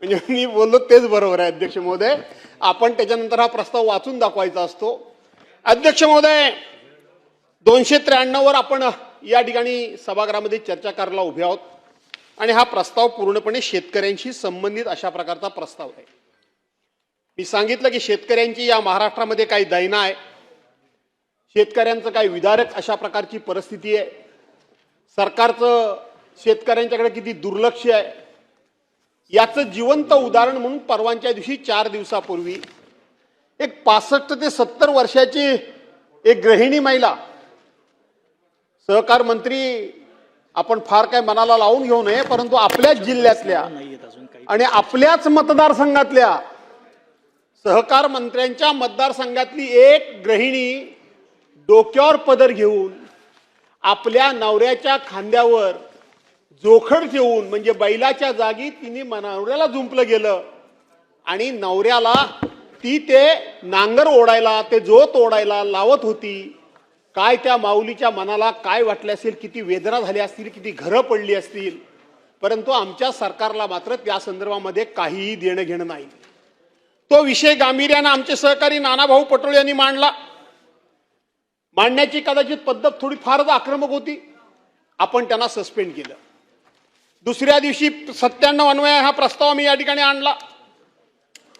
म्हणजे मी बोललो तेच बरोबर आहे अध्यक्ष महोदय. आपण त्याच्यानंतर हा प्रस्ताव वाचून दाखवायचा असतो. अध्यक्ष महोदय, 293 वर आपण या ठिकाणी सभागृहामध्ये चर्चा करायला उभे आहोत आणि हा प्रस्ताव पूर्णपणे शेतकऱ्यांशी संबंधित अशा प्रकारचा प्रस्ताव आहे. मी सांगितलं की शेतकऱ्यांची या महाराष्ट्रामध्ये काही दैना आहे, शेतकऱ्यांचं काही विदारक अशा प्रकारची परिस्थिती आहे, सरकारचं शेतकऱ्यांच्याकडे किती दुर्लक्ष आहे याचं जिवंत उदाहरण म्हणून परवांच्या दिवशी 4 दिवसापूर्वी एक 65 ते 70 वर्षाची एक गृहिणी महिला, सहकार मंत्री आपण फार काय मनाला लावून घेऊ नये, परंतु आपल्याच जिल्ह्यातल्या आणि आपल्याच मतदारसंघातल्या सहकार मंत्र्यांच्या मतदारसंघातली एक गृहिणी डोक्यावर पदर घेऊन आपल्या नवऱ्याच्या खांद्यावर जोखड ठेवून, म्हणजे बैलाच्या जागी तिने नवऱ्याला जुंपलं गेलं आणि नवऱ्याला ती ते नांगर ओढायला, ते जोत ओढायला लावत होती. काय त्या माऊलीच्या मनाला काय वाटले असेल, किती वेदना झाली असतील, किती घरं पडली असतील. परंतु आमच्या सरकारला मात्र त्या संदर्भामध्ये काहीही देणं घेणं नाही. तो विषय गांभीर्यानं आमचे सहकारी नानाभाऊ पटोळे यांनी मांडला. मांडण्याची कदाचित पद्धत थोडी फारच आक्रमक होती. आपण त्यांना सस्पेंड केलं. दुसऱ्या दिवशी 97 अन्वये हा प्रस्ताव आम्ही या ठिकाणी आणला.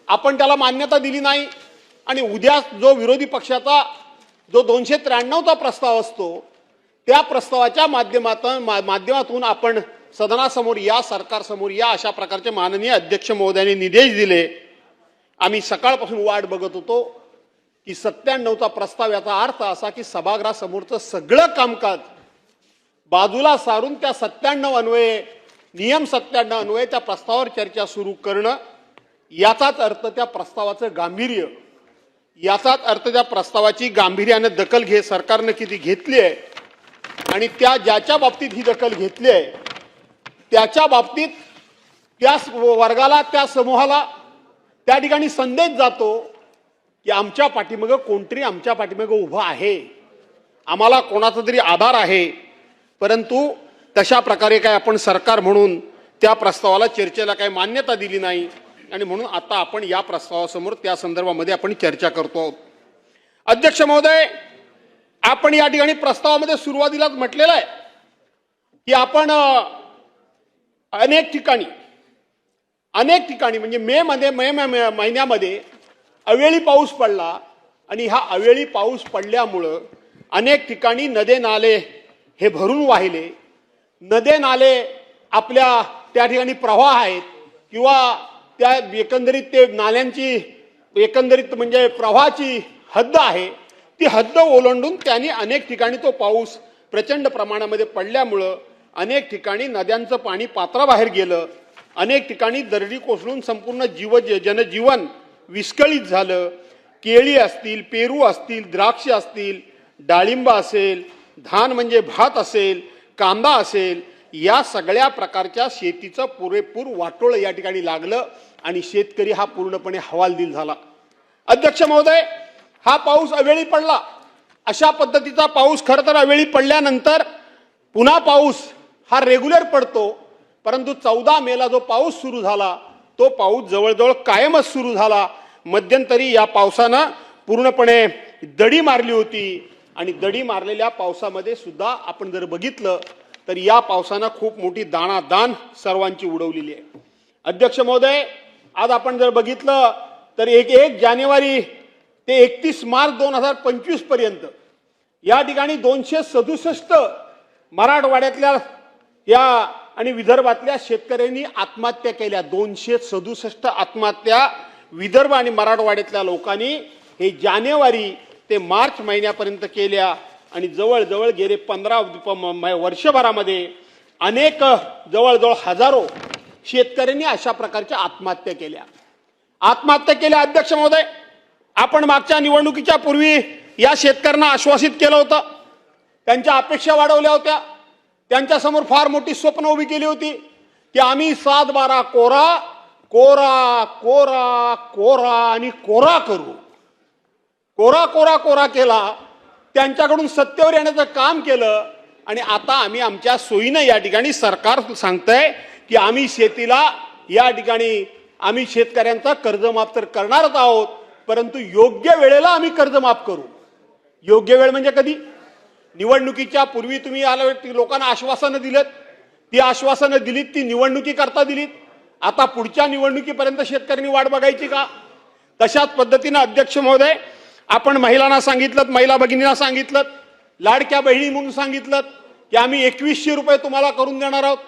आपण त्याला मान्यता दिली नाही आणि उद्या जो विरोधी पक्षाचा जो 293चा प्रस्ताव असतो त्या प्रस्तावाच्या माध्यमातून आपण सदनासमोर या, सरकारसमोर या अशा प्रकारचे माननीय अध्यक्ष महोदयांनी निर्देश दिले. आम्ही सकाळपासून वाट बघत होतो की 97चा प्रस्ताव, याचा अर्थ असा की सभागृहासमोरचं सगळं कामकाज बाजूला सारून त्या 97 अन्वये, नियम 97 अन्वये त्या प्रस्तावावर चर्चा सुरू करणं, याचाच अर्थ त्या प्रस्तावाचं गांभीर्य, याचाच अर्थ त्या प्रस्तावाची गांभीर्याने दखल सरकारनं किती घेतली आहे आणि त्या ज्याच्या बाबतीत ही दखल घेतली आहे त्याच्या बाबतीत त्या वर्गाला, त्या समूहाला त्या ठिकाणी संदेश जातो की आमच्या पाठीमागं कोणतरी आमच्या पाठीमागं उभं आहे, आम्हाला कोणाचा तरी आधार आहे. परंतु तशा प्रकारे काय आपण सरकार म्हणून त्या प्रस्तावाला, चर्चेला काही मान्यता दिली नाही आणि म्हणून आता आपण या प्रस्तावासमोर त्या संदर्भामध्ये आपण चर्चा करतो आहोत. अध्यक्ष महोदय, आपण या ठिकाणी प्रस्तावामध्ये सुरुवातीलाच म्हटलेलं आहे की आपण अनेक ठिकाणी म्हणजे मे महिन्यामध्ये अवेळी पाऊस पडला आणि हा अवेळी पाऊस पडल्यामुळं अनेक ठिकाणी नदे नाले हे भरून वाहिले. नदे नाले आपल्या त्या ठिकाणी प्रवाह आहेत किंवा त्या एकंदरीत ते नाल्यांची एकंदरीत म्हणजे प्रवाहाची हद्द आहे, ती हद्द ओलांडून त्यांनी अनेक ठिकाणी तो पाऊस प्रचंड प्रमाणामध्ये पडल्यामुळं अनेक ठिकाणी नद्यांचं पाणी पात्राबाहेर गेलं. अनेक ठिकाणी दरडी कोसळून संपूर्ण जनजीवन विस्कळीत झालं. केळी असतील, पेरू असतील, द्राक्ष असतील, डाळिंब असेल, धान म्हणजे भात असेल, कांदा असेल, या सगळ्या प्रकारच्या शेतीचं पुरेपूर वाटोळ या ठिकाणी लागलं आणि शेतकरी हा पूर्णपणे हवालदिल झाला. अध्यक्ष महोदय, हा पाऊस अवेळी पडला. अशा पद्धतीचा पाऊस खरं तर अवेळी पडल्यानंतर पुन्हा पाऊस हा रेग्युलर पडतो, परंतु 14 मेला जो पाऊस सुरू झाला तो पाऊस जवळजवळ कायमच सुरू झाला. मध्यंतरी या पावसानं पूर्णपणे दडी मारली होती आणि दडी मारलेल्या पावसामध्ये सुद्धा आपण जर बघितलं तर या पावसानं खूप मोठी दाणादाण सर्वांची उडवलेली आहे. अध्यक्ष महोदय, आज आपण जर बघितलं तर 1 जानेवारी ते 31 मार्च 2025 पर्यंत या ठिकाणी 267 मराठवाड्यातल्या या आणि विदर्भातल्या शेतकऱ्यांनी आत्महत्या केल्या. 267 आत्महत्या विदर्भ आणि मराठवाड्यातल्या लोकांनी हे जानेवारी ते मार्च महिन्यापर्यंत केल्या आणि जवळजवळ गेले 15 वर्षभरामध्ये अनेक जवळजवळ हजारो शेतकऱ्यांनी अशा प्रकारच्या आत्महत्या केल्या. अध्यक्ष महोदय, आपण मागच्या निवडणुकीच्या पूर्वी या शेतकऱ्यांना आश्वासित केलं होतं, त्यांच्या अपेक्षा वाढवल्या होत्या, त्यांच्यासमोर फार मोठी स्वप्न उभी केली होती की आम्ही 7-12 कोरा कोरा कोरा कोरा आणि कोरा करू. कोरा कोरा कोरा केला, त्यांच्याकडून सत्तेवर येण्याचं काम केलं आणि आता आम्ही आमच्या सोयीनं या ठिकाणी सरकार सांगतंय की आम्ही शेतीला या ठिकाणी आम्ही शेतकऱ्यांचा कर्जमाफ तर करणारच आहोत, परंतु योग्य वेळेला आम्ही कर्जमाफ करू. योग्य वेळ म्हणजे कधी? निवडणुकीच्या पूर्वी तुम्ही लोकांना आश्वासनं दिलेत, ती आश्वासनं दिलीत, ती निवडणुकी करता दिलीत. आता पुढच्या निवडणुकीपर्यंत शेतकऱ्यांनी वाट बघायची का? तशाच पद्धतीनं अध्यक्ष महोदय, आपण महिलांना सांगितलं, महिला भगिनींना सांगितलं, लाडक्या बहिणी म्हणून सांगितलं की आम्ही 2100 रुपये तुम्हाला करून देणार आहोत.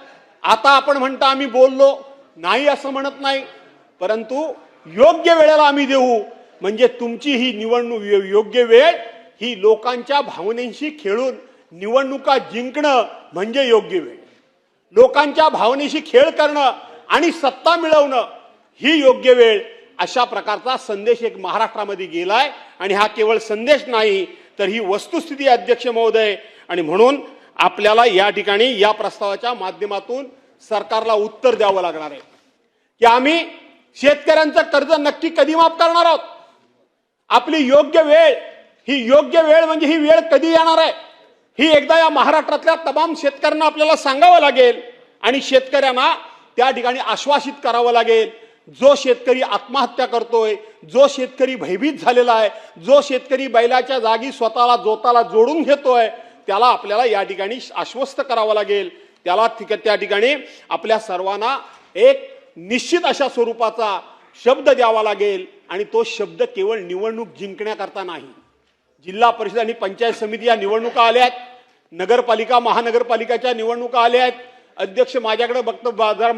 आता आपण म्हणता आम्ही बोललो नाही असं म्हणत नाही, परंतु योग्य वेळेला आम्ही देऊ. म्हणजे तुमची ही निवडणूक योग्य वेळ ही लोकांच्या भावनेशी खेळून निवडणुका जिंकणं म्हणजे योग्य वेळ. लोकांच्या भावनेशी खेळ करणं आणि सत्ता मिळवणं ही योग्य वेळ. अशा प्रकारचा संदेश एक महाराष्ट्रामध्ये गेलाय आणि हा केवळ संदेश नाही तर ही वस्तुस्थिती अध्यक्ष महोदय. आणि म्हणून आपल्याला या ठिकाणी या प्रस्तावाच्या माध्यमातून सरकारला उत्तर द्यावं लागणार आहे की आम्ही शेतकऱ्यांचं कर्ज नक्की कधी माफ करणार आहोत. आपली योग्य वेळ, ही योग्य वेळ म्हणजे ही वेळ कधी येणार आहे ही एकदा या महाराष्ट्रातल्या तमाम शेतकऱ्यांना आपल्याला सांगावं लागेल आणि शेतकऱ्यांना त्या ठिकाणी आश्वासित करावं लागेल. जो शेतकरी आत्महत्या करतोय, जो शेतकरी भयभीत झालेला आहे, जो शेतकरी बैलाच्या जागी स्वतःला जोताला जोडून घेतोय, त्याला आपल्याला या ठिकाणी आश्वस्त करावं लागेल. त्याला त्या ठिकाणी आपल्या सर्वांना एक निश्चित अशा स्वरूपाचा शब्द द्यावा लागेल आणि तो शब्द केवळ निवडणूक जिंकण्याकरता नाही. जिल्हा परिषद आणि पंचायत समिती या निवडणुका आल्या आहेत, नगरपालिका महानगरपालिकाच्या निवडणुका आल्या आहेत. अध्यक्ष माझ्याकडे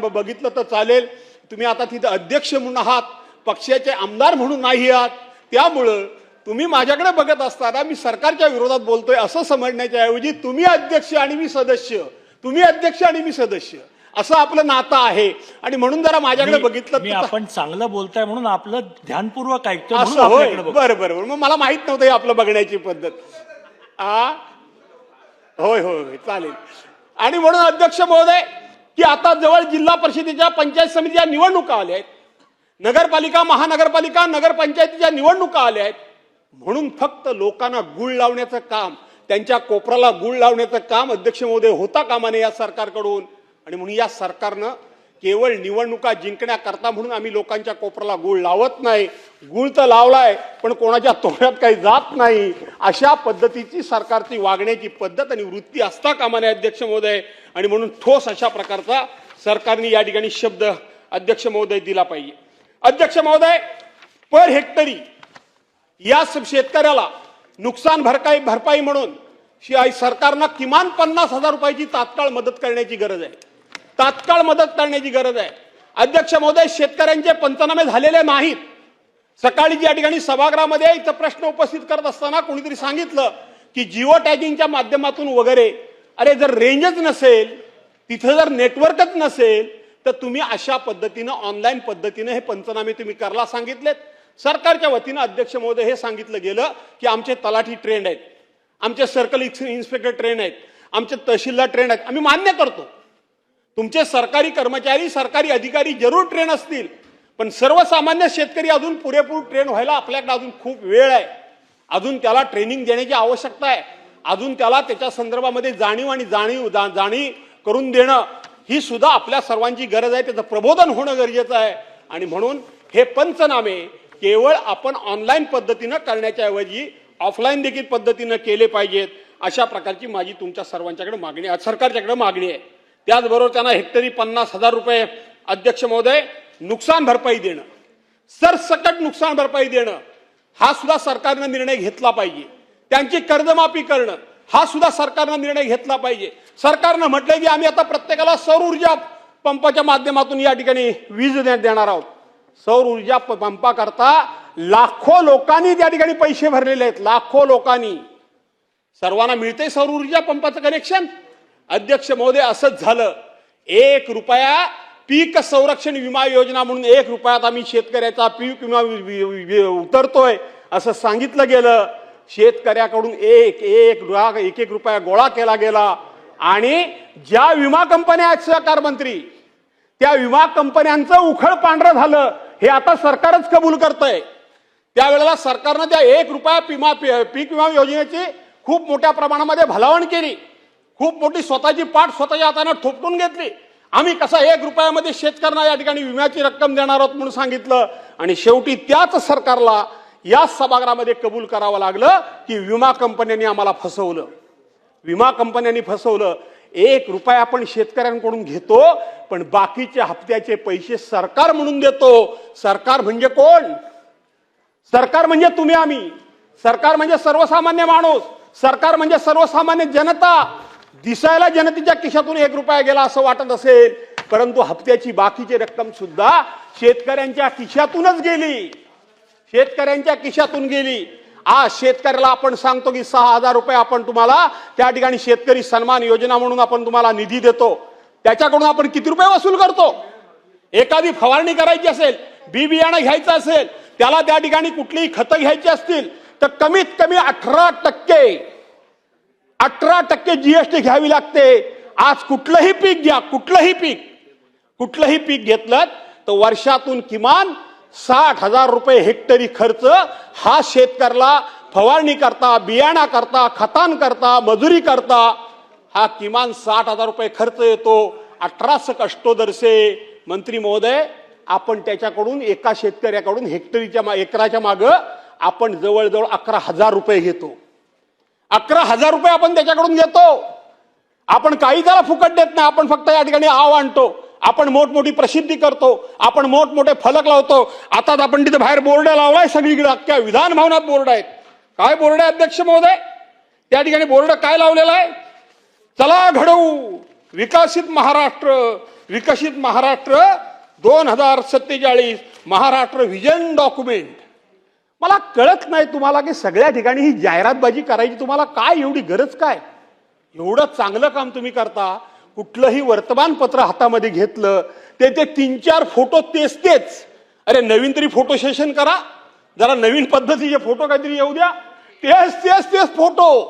बघितलं तर चालेल, तुम्ही आता तिथे अध्यक्ष म्हणून आहात, पक्षाचे आमदार म्हणून नाही आहात. त्यामुळं तुम्ही माझ्याकडे बघत असताना मी सरकारच्या विरोधात बोलतोय असं समजण्याच्या ऐवजी तुम्ही अध्यक्ष आणि मी सदस्य, तुम्ही अध्यक्ष आणि मी सदस्य असं आपलं नातं आहे. आणि म्हणून जरा माझ्याकडे बघितलं तर आपण चांगलं बोलताय म्हणून आपलं ध्यानपूर्वक ऐकतोय. असं होय, बरं बरं. मग मला माहित नव्हतं हे आपलं बघण्याची पद्धत. होय होय होय, चालेल. आणि म्हणून अध्यक्ष महोदय की आता जवळ जिल्हा परिषदेच्या पंचायत समितीच्या निवडणुका आल्या आहेत, नगरपालिका महानगरपालिका नगरपंचायतीच्या निवडणुका आल्या आहेत. म्हणून फक्त लोकांना गुळ लावण्याचं काम, त्यांच्या कोपराला गुळ लावण्याचं काम अध्यक्ष महोदय होता कामा नये या सरकारकडून. आणि म्हणून या सरकारनं केवळ निवडणुका जिंकण्याकरता म्हणून आम्ही लोकांच्या कोपराला गुळ लावत नाही. गुळ तर लावलाय पण कोणाच्या तोंडात काही जात नाही. अशा पद्धतीची सरकारची वागण्याची पद्धत आणि वृत्ती असता कामा नये अध्यक्ष महोदय. आणि म्हणून ठोस अशा प्रकारचा सरकारने या ठिकाणी शब्द अध्यक्ष महोदय दिला पाहिजे. अध्यक्ष महोदय, पर हेक्टरी या शेतकऱ्याला नुकसान भरपाई म्हणून सरकारनं किमान 50,000 रुपयाची तात्काळ मदत करण्याची गरज आहे. तात्काळ मदत करण्याची गरज आहे. अध्यक्ष महोदय, शेतकऱ्यांचे पंचनामे झालेले नाहीत. सकाळी या ठिकाणी सभागृहामध्ये इथं प्रश्न उपस्थित करत असताना कोणीतरी सांगितलं की जिओ टॅगिंगच्या माध्यमातून वगैरे, अरे जर रेंजच नसेल, तिथं जर नेटवर्कच नसेल तर तुम्ही अशा पद्धतीनं ऑनलाईन पद्धतीनं हे पंचनामे तुम्ही करायला सांगितलेत. सरकारच्या वतीनं अध्यक्ष महोदय हे सांगितलं गेलं की आमचे तलाठी ट्रेंड आहेत, आमचे सर्कल इन्स्पेक्टर ट्रेंड आहेत, आमचे तहसीलदार ट्रेंड आहेत. आम्ही मान्य करतो, तुमचे सरकारी कर्मचारी सरकारी अधिकारी जरूर ट्रेन असतील, पण सर्वसामान्य शेतकरी अजून पुरेपूर ट्रेन व्हायला आपल्याकडे अजून खूप वेळ आहे. अजून त्याला ट्रेनिंग देण्याची आवश्यकता आहे. अजून त्याला त्याच्या संदर्भामध्ये जाणीव करून देणं ही सुद्धा आपल्या सर्वांची गरज आहे. त्याचं प्रबोधन होणं गरजेचं आहे. आणि म्हणून हे पंचनामे केवळ आपण ऑनलाईन पद्धतीनं करण्याच्या ऐवजी ऑफलाईन देखील पद्धतीनं केले पाहिजेत. अशा प्रकारची माझी तुमच्या सर्वांच्याकडे मागणी आहे, सरकारच्याकडे मागणी आहे. त्याचबरोबर त्यांना हेक्टरी 50,000 रुपये अध्यक्ष महोदय नुकसान भरपाई देणं, सरसकट नुकसान भरपाई देणं हा सुद्धा सरकारनं निर्णय घेतला पाहिजे. त्यांची कर्जमाफी करणं हा सुद्धा सरकारनं निर्णय घेतला पाहिजे. सरकारनं म्हटलंय की आम्ही आता प्रत्येकाला सौर ऊर्जा पंपाच्या माध्यमातून या ठिकाणी वीज देणार आहोत. सौर ऊर्जा पंपाकरता लाखो लोकांनी त्या ठिकाणी पैसे भरलेले आहेत, लाखो लोकांनी. सर्वांना मिळते सौर ऊर्जा पंपाचं कनेक्शन? अध्यक्ष महोदय, असंच झालं. 1 रुपया पीक संरक्षण विमा योजना म्हणून 1 रुपयात आम्ही शेतकऱ्याचा पीक विमा उतरतोय असं सांगितलं गेलं. शेतकऱ्याकडून एक रुपया गोळा केला गेला आणि ज्या विमा कंपन्या आहेत सहकार मंत्री, त्या विमा कंपन्यांचं उखळ पांढरं झालं हे आता सरकारच कबूल करतंय. त्यावेळेला सरकारनं त्या 1 रुपया पीक विमा योजनेची खूप मोठ्या प्रमाणामध्ये भलावण केली, खूप मोठी स्वतःची पाठ स्वतःच्या हाताने थोपटून घेतली आम्ही कसा 1 रुपयामध्ये शेतकऱ्यांना या ठिकाणी विम्याची रक्कम देणार आहोत म्हणून सांगितलं, आणि शेवटी त्याच सरकारला या सभागृहामध्ये कबूल करावं लागलं की विमा कंपन्यांनी आम्हाला फसवलं. विमा कंपन्यांनी फसवलं. 1 रुपया आपण शेतकऱ्यांकडून घेतो, पण बाकीचे हप्त्याचे पैसे सरकार म्हणून देतो. सरकार म्हणजे कोण? सरकार म्हणजे तुम्ही आम्ही. सरकार म्हणजे सर्वसामान्य माणूस. सरकार म्हणजे सर्वसामान्य जनता. दिसायला जनतेच्या खिशातून 1 रुपया गेला असं वाटत असेल, परंतु हप्त्याची बाकीची रक्कम सुद्धा शेतकऱ्यांच्या खिशातूनच गेली. शेतकऱ्यांच्या खिशातून गेली. आज शेतकऱ्याला आपण सांगतो की 6,000 रुपये आपण तुम्हाला त्या ठिकाणी शेतकरी सन्मान योजना म्हणून आपण तुम्हाला निधी देतो. त्याच्याकडून आपण किती रुपये वसूल करतो? एखादी फवारणी करायची असेल, बी बियाणं घ्यायचं असेल, त्याला त्या ठिकाणी कुठलीही खतं घ्यायची असतील तर कमीत कमी 18% जीएसटी घ्यावी लागते. आज कुठलंही पीक घ्या, कुठलंही पीक घेतलं तर वर्षातून किमान 60,000 रुपये हेक्टरी खर्च हा शेतकऱ्याला फवारणी करता, बियाणा करता, खतान करता, मजुरी करता हा किमान 60,000 रुपये खर्च येतो. 18 कष्टोदरसे. मंत्री महोदय, आपण त्याच्याकडून एका शेतकऱ्याकडून एकराच्या मागं आपण जवळजवळ 11,000 रुपये घेतो. 11,000 रुपये आपण त्याच्याकडून घेतो. आपण काही त्याला फुकट देत नाही. आपण फक्त या ठिकाणी आव आणतो, आपण मोठमोठी प्रसिद्धी करतो, आपण मोठमोठे फलक लावतो. आता आपण तिथे बाहेर बोर्ड लावलाय सगळीकडे, अख्ख्या विधान भवनात बोर्ड आहेत. काय बोर्ड आहे अध्यक्ष महोदय? त्या ठिकाणी बोर्ड काय लावलेला आहे? चला घडवू विकसित महाराष्ट्र, विकसित महाराष्ट्र 2047 महाराष्ट्र व्हिजन डॉक्युमेंट. मला कळत नाही तुम्हाला की सगळ्या ठिकाणी ही जाहिरातबाजी करायची तुम्हाला काय एवढी गरज काय? एवढं चांगलं काम तुम्ही करता. कुठलंही वर्तमानपत्र हातामध्ये घेतलं ते 3-4 फोटो तेच. अरे नवीन तरी फोटो सेशन करा, जरा नवीन पद्धतीचे फोटो काहीतरी येऊ द्या. तेच फोटो,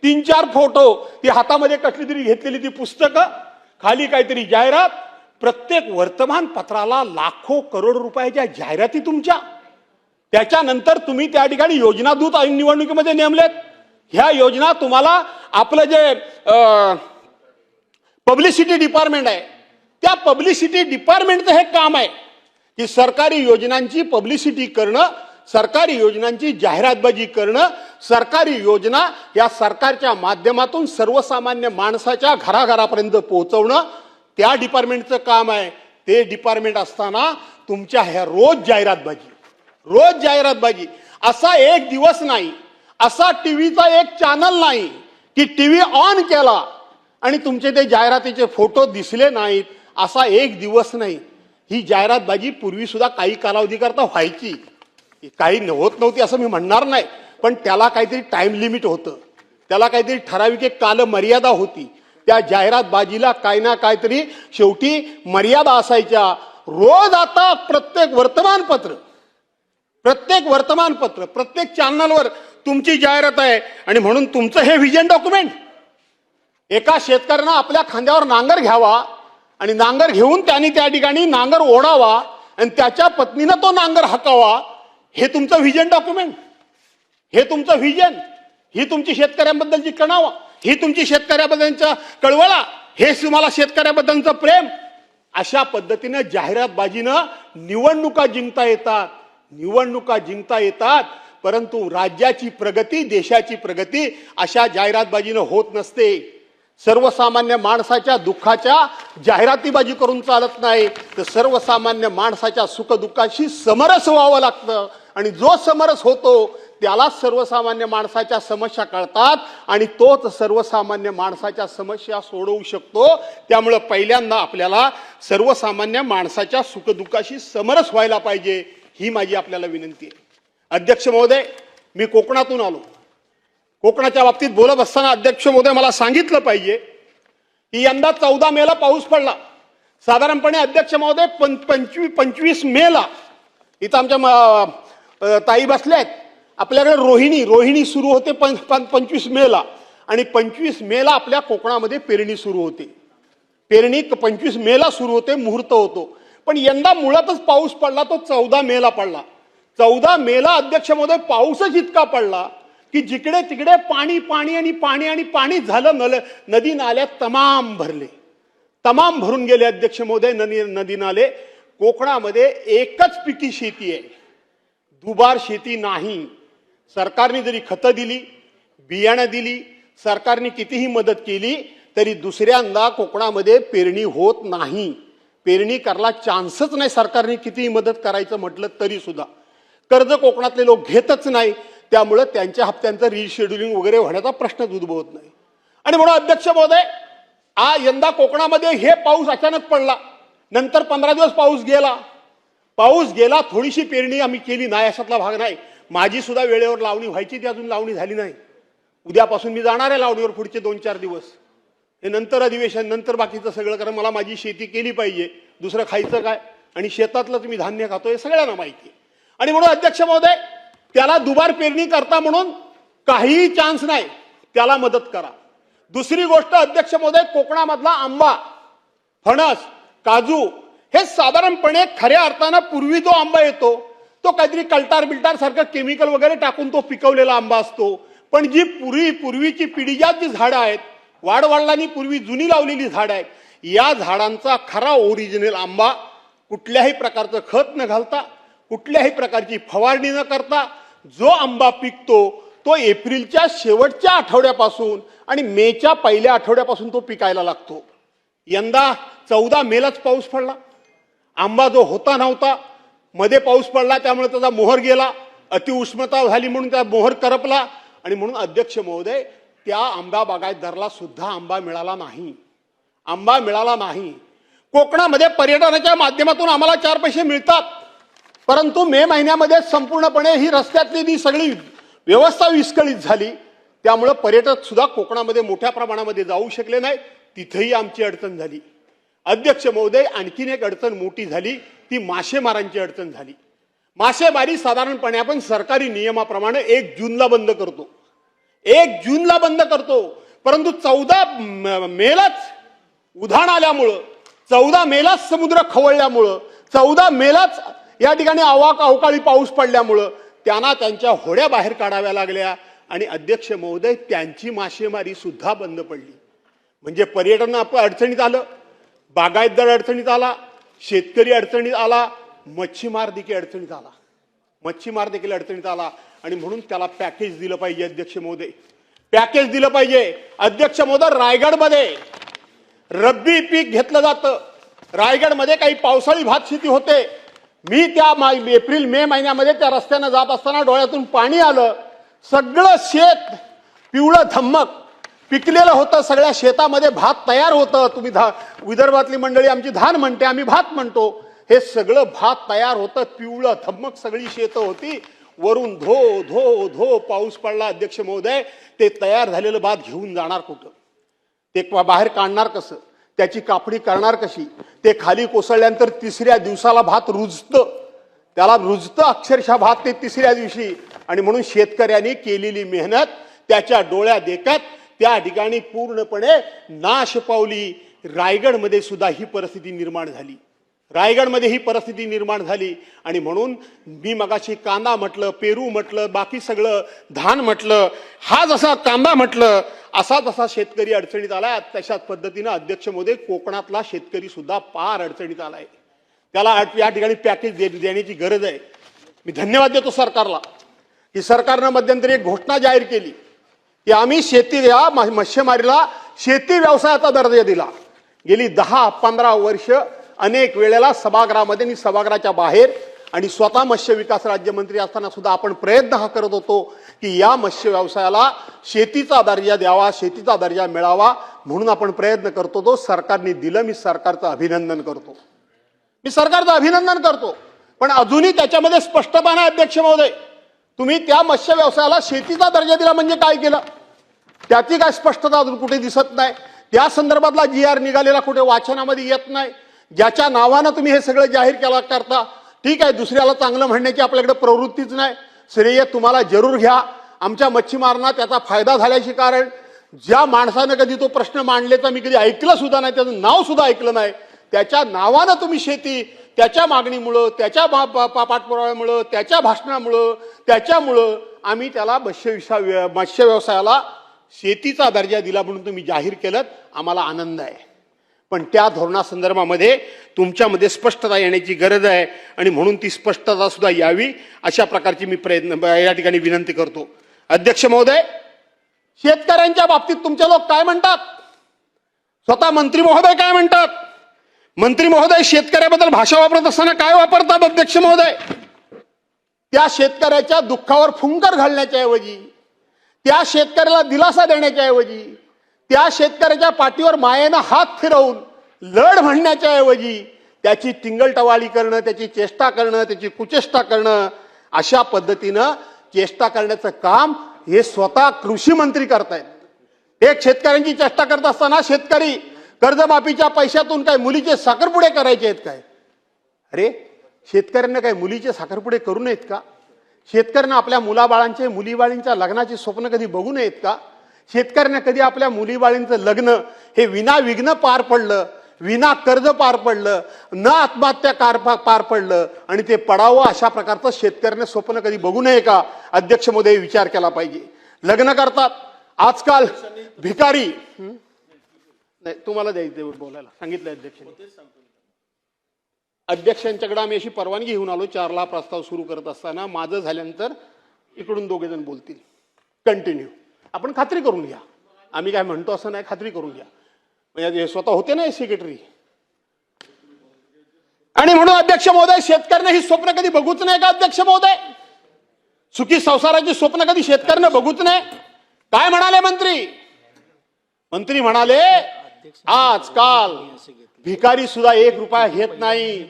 3-4 फोटो. ती हातामध्ये कसली तरी घेतलेली ती पुस्तकं, खाली काहीतरी जाहिरात. प्रत्येक वर्तमानपत्राला लाखो करोड रुपयाच्या जाहिराती तुमच्या. त्याच्यानंतर तुम्ही त्या ठिकाणी योजना दूत निवडणुकीमध्ये नेमलेत. ह्या योजना तुम्हाला आपलं जे पब्लिसिटी डिपार्टमेंट आहे, त्या पब्लिसिटी डिपार्टमेंटचं हे काम आहे की सरकारी योजनांची पब्लिसिटी करणं, सरकारी योजनांची जाहिरातबाजी करणं, सरकारी योजना या सरकारच्या माध्यमातून सर्वसामान्य माणसाच्या घराघरापर्यंत पोहोचवणं त्या डिपार्टमेंटचं काम आहे. ते डिपार्टमेंट असताना तुमच्या ह्या रोज जाहिरातबाजी. असा एक दिवस नाही, असा टीव्हीचा एक चॅनल नाही की टीव्ही ऑन केला आणि तुमचे ते जाहिरातीचे फोटो दिसले नाहीत. असा एक दिवस नाही. ही जाहिरातबाजी पूर्वी सुद्धा काही कालावधी करता व्हायची, काही होत नव्हती असं मी म्हणणार नाही, पण त्याला काहीतरी टाइम लिमिट होतं, त्याला काहीतरी ठराविक एक कालमर्यादा होती. त्या जाहिरातबाजीला काही ना काहीतरी शेवटी मर्यादा असायच्या. रोज आता प्रत्येक वर्तमानपत्र, प्रत्येक चॅनलवर तुमची जाहिरात आहे. आणि म्हणून तुमचं हे व्हिजन डॉक्युमेंट, एका शेतकऱ्यानं आपल्या खांद्यावर नांगर घ्यावा आणि नांगर घेऊन त्यांनी त्या ठिकाणी नांगर ओढावा आणि त्याच्या पत्नीनं तो नांगर हाकावा, हे तुमचं व्हिजन डॉक्युमेंट, हे तुमचं व्हिजन, ही तुमची शेतकऱ्यांबद्दलची कणावा, ही तुमची शेतकऱ्याबद्दलचा कळवळा, हे तुम्हाला शेतकऱ्याबद्दलचं प्रेम. अशा पद्धतीनं जाहिरातबाजीनं निवडणुका जिंकता येतात, परंतु राज्याची प्रगती, देशाची प्रगती अशा जाहिरातबाजीनं होत नसते. सर्वसामान्य माणसाच्या दुःखाच्या जाहिरातीबाजी करून चालत नाही, तर सर्वसामान्य माणसाच्या सुखदुःखाशी समरस व्हावं लागतं. आणि जो समरस होतो त्यालाच सर्वसामान्य माणसाच्या समस्या कळतात आणि तोच सर्वसामान्य माणसाच्या समस्या सोडवू शकतो. त्यामुळे पहिल्यांदा आपल्याला सर्वसामान्य माणसाच्या सुखदुःखाशी समरस व्हायला पाहिजे, ही माझी आपल्याला विनंती आहे. अध्यक्ष महोदय, मी कोकणातून आलो. कोकणाच्या बाबतीत बोलत असताना अध्यक्ष महोदय मला सांगितलं पाहिजे की यंदा 14 मेला पाऊस पडला. साधारणपणे अध्यक्ष महोदय 25 मेला इथं आमच्या ताई बसल्यात, आपल्याकडे रोहिणी सुरू होते 25 मेला, आणि 25 मेला आपल्या कोकणामध्ये पेरणी सुरू होते. पेरणी 25 मेला सुरू होते, मुहूर्त होतो. पण यंदा मुळातच पाऊस पडला तो 14 मेला पडला. 14 मेला अध्यक्ष महोदय पाऊसच इतका पडला की जिकडे तिकडे पाणी झालं. नदी नाल्यात तमाम भरले. तमाम भरून गेले अध्यक्ष महोदय नदी नाले. कोकणामध्ये एकच पिकी शेती आहे, दुबार शेती नाही. सरकारने जरी खतं दिली, बियाणं दिली, सरकारने कितीही मदत केली तरी दुसऱ्यांदा कोकणामध्ये पेरणी होत नाही. पेरणी करायला चान्सच नाही. सरकारने कितीही मदत करायचं म्हटलं तरी सुद्धा कर्ज कोकणातले लोक घेतच नाही. त्यामुळे त्यांच्या हप्त्यांचं रिशेड्युलिंग वगैरे होण्याचा प्रश्नच उद्भवत नाही. आणि म्हणून अध्यक्ष महोदय, यंदा कोकणामध्ये हे पाऊस अचानक पडला, नंतर 15 दिवस पाऊस गेला, थोडीशी पेरणी आम्ही केली नाही अशातला भाग नाही. माझी सुद्धा वेळेवर लावणी व्हायची, ती अजून लावणी झाली नाही. उद्यापासून मी जाणार आहे लावणीवर पुढचे 2-4 दिवस. हे नंतर अधिवेशन, नंतर बाकीचं सगळं, कारण मला माझी शेती केली पाहिजे. दुसरं खायचं काय, आणि शेतातलं तुम्ही धान्य खातो हे सगळ्यांना माहिती आहे. आणि म्हणून अध्यक्ष महोदय, त्याला दुबार पेरणी करता म्हणून काहीही चान्स नाही, त्याला मदत करा. दुसरी गोष्ट अध्यक्ष महोदय, कोकणामधला आंबा, फणस, काजू हे साधारणपणे खऱ्या अर्थानं पूर्वी जो आंबा येतो तो काहीतरी कल्टार बिल्टार सारखं केमिकल वगैरे टाकून तो पिकवलेला आंबा असतो. पण जी पूर्वीची पिढीजात जी झाडं आहेत, वाडवडिलांनी पूर्वी जुनी लावलेली झाडं आहेत, या झाडांचा खरा ओरिजिनल आंबा कुठल्याही प्रकारचं खत न घालता, कुठल्याही प्रकारची फवारणी न करता जो आंबा पिकतो तो एप्रिलच्या शेवटच्या आठवड्यापासून आणि मेच्या पहिल्या आठवड्यापासून तो पिकायला लागतो. यंदा 14 मेलाच पाऊस पडला. आंबा जो होता नव्हता, मध्ये पाऊस पडला त्यामुळे त्याचा मोहर गेला, अतिउष्णता झाली म्हणून त्या मोहर करपला. आणि म्हणून अध्यक्ष महोदय, त्या आंबा बागायतदाराला सुद्धा आंबा मिळाला नाही. कोकणामध्ये पर्यटनाच्या माध्यमातून आम्हाला 4 पैसे मिळतात, परंतु मे महिन्यामध्ये संपूर्णपणे ही रस्त्यातली जी सगळी व्यवस्था विस्कळीत झाली, त्यामुळे पर्यटक सुद्धा कोकणामध्ये मोठ्या प्रमाणामध्ये जाऊ शकले नाही. तिथेही आमची अडचण झाली. अध्यक्ष महोदय, आणखीन एक अडचण मोठी झाली, ती मासेमारांची अडचण झाली. मासेमारी साधारणपणे आपण सरकारी नियमाप्रमाणे 1 जूनला बंद करतो. 1 जूनला बंद करतो, परंतु 14 मेलाच उधाण आल्यामुळं, 14 मेलाच समुद्र खवळल्यामुळं, 14 मेलाच या ठिकाणी अवकाळी पाऊस पडल्यामुळं त्यांना त्यांच्या होड्या बाहेर काढाव्या लागल्या. आणि अध्यक्ष महोदय, त्यांची मासेमारी सुद्धा बंद पडली. म्हणजे पर्यटन अडचणीत आलं, बागायतदार अडचणीत आला, शेतकरी अडचणीत आला, मच्छीमार देखील अडचणीत आला. आणि म्हणून त्याला पॅकेज दिलं पाहिजे अध्यक्ष महोदय, पॅकेज दिलं पाहिजे. अध्यक्ष महोदय, रायगडमध्ये रब्बी पीक घेतलं जातं. रायगडमध्ये काही पावसाळी भात शेती होते. मी त्या एप्रिल मे महिन्यामध्ये त्या रस्त्यानं जात असताना डोळ्यातून पाणी आलं. सगळं शेत पिवळं धम्मक पिकलेलं होतं. सगळ्या शेतामध्ये भात तयार होतं. तुम्ही विदर्भातली मंडळी आमची धान म्हणते, आम्ही भात म्हणतो. हे सगळं भात तयार होतं, पिवळं धम्मक सगळी शेतं होती. वरून धो धो धो पाऊस पडला. अध्यक्ष महोदय, ते तयार झालेलं भात घेऊन जाणार कुठं? ते बाहेर काढणार कसं? त्याची कापणी करणार कशी? ते खाली कोसळल्यानंतर 3ऱ्या दिवसाला भात रुजतं, त्याला रुजतं अक्षरशः भात ते 3ऱ्या दिवशी. आणि म्हणून शेतकऱ्यांनी केलेली मेहनत त्याच्या डोळ्या देखत त्या ठिकाणी पूर्णपणे नाश पावली. रायगडमध्ये सुद्धा ही परिस्थिती निर्माण झाली. आणि म्हणून मी मगाशी कांदा म्हटलं, पेरू म्हटलं, बाकी सगळं धान म्हटलं, हा जसा कांदा म्हटलं, असा जसा शेतकरी अडचणीत आलाय, तशाच पद्धतीनं अध्यक्ष महोदय, कोकणातला शेतकरी सुद्धा पार अडचणीत आलाय. त्याला या ठिकाणी पॅकेज देण्याची गरज आहे. मी धन्यवाद देतो सरकारला की सरकारनं मध्यंतरी एक घोषणा जाहीर केली की आम्ही मत्स्यमारीला शेती व्यवसायाचा दर्जा दिला. गेली 10-15 वर्ष अनेक वेळेला सभागृहामध्ये आणि सभागृहाच्या बाहेर आणि स्वतः मत्स्य विकास राज्यमंत्री असताना सुद्धा आपण प्रयत्न हा करत होतो की या मत्स्य व्यवसायाला शेतीचा दर्जा द्यावा, शेतीचा दर्जा मिळावा, म्हणून आपण प्रयत्न करतो. तो सरकारने दिलं. मी सरकारचं अभिनंदन करतो. पण अजूनही त्याच्यामध्ये स्पष्टता नाही अध्यक्ष महोदय. तुम्ही त्या मत्स्य व्यवसायाला शेतीचा दर्जा दिला म्हणजे काय केलं, त्याची काय स्पष्टता अजून कुठे दिसत नाही. त्या संदर्भातला GR निघालेला कुठे वाचनामध्ये येत नाही. ज्याच्या नावानं तुम्ही हे सगळं जाहीर करता, ठीक आहे, दुसऱ्याला चांगलं म्हणण्याची आपल्याकडे प्रवृत्तीच नाही. श्रेय तुम्हाला जरूर घ्या. आमच्या मच्छीमारांना त्याचा फायदा झाल्याचे कारण ज्या माणसानं कधी तो प्रश्न मांडलेचा मी कधी ऐकलं सुद्धा नाही, त्याचं नाव सुद्धा ऐकलं नाही, त्याच्या नावानं तुम्ही शेती, त्याच्या मागणीमुळं, त्याच्या पाठपुराव्यामुळं, त्याच्या भाषणामुळं, त्याच्यामुळं आम्ही त्याला मत्स्य व्यवसायाला शेतीचा दर्जा दिला म्हणून तुम्ही जाहीर केलं. आम्हाला आनंद आहे. पण त्या धोरणासंदर्भामध्ये तुमच्यामध्ये स्पष्टता येण्याची गरज आहे आणि म्हणून ती स्पष्टता सुद्धा यावी अशा प्रकारची मी या ठिकाणी विनंती करतो. अध्यक्ष महोदय, शेतकऱ्यांच्या बाबतीत तुमचे लोक काय म्हणतात? स्वतः मंत्री महोदय काय म्हणतात? मंत्री महोदय शेतकऱ्याबद्दल भाषा वापरत असताना काय वापरतात? अध्यक्ष महोदय, त्या शेतकऱ्याच्या दुःखावर फुंकर घालण्याच्या ऐवजी, त्या शेतकऱ्याला दिलासा देण्याच्या ऐवजी, त्या शेतकऱ्याच्या पाठीवर मायेनं हात फिरवून लढ म्हणण्याच्या ऐवजी त्याची टिंगलटवाळी करणं, त्याची चेष्टा करणं, त्याची कुचेष्टा करणं, अशा पद्धतीनं चेष्टा करण्याचं काम हे स्वतः कृषी मंत्री करतायत. एक शेतकऱ्यांची चेष्टा करत असताना शेतकरी कर्जमाफीच्या पैशातून काय मुलीचे साखरपुडे करायचे आहेत काय? अरे, शेतकऱ्यांना काय मुलीचे साखरपुडे करू नयेत का? शेतकऱ्यांना आपल्या मुलाबाळांचे मुलीबाळींच्या लग्नाची स्वप्न कधी बघू नयेत का? शेतकऱ्यांना कधी आपल्या मुलीबाळींचं लग्न हे विनाविघ्न पार पडलं, विना कर्ज पार पडलं, न आत्महत्या पार पडलं आणि ते पडावं अशा प्रकारचं शेतकऱ्याने स्वप्न कधी बघू नये का? अध्यक्ष महोदय, विचार केला पाहिजे. लग्न करतात आजकाल भिकारी. नाही, तुम्हाला द्यायचं बोलायला सांगितलं अध्यक्षांनी. अध्यक्षांच्याकडे आम्ही अशी परवानगी घेऊन आलो. 4ला प्रस्ताव सुरू करत असताना माझं झाल्यानंतर इकडून 2 जण बोलतील. कंटिन्यू आपण खात्री करून घ्या. आम्ही काय म्हणतो असं नाही, खात्री करून घ्या. म्हणजे स्वतः होते ना सेक्रेटरी. आणि म्हणून अध्यक्ष महोदय, शेतकऱ्यांना ही स्वप्न कधी बघूच नाही का? अध्यक्ष महोदय, सुखी संसाराची स्वप्न कधी शेतकऱ्यांना बघूच नाही. काय म्हणाले मंत्री? मंत्री म्हणाले आजकाल भिकारी सुद्धा 1 रुपया घेत नाही.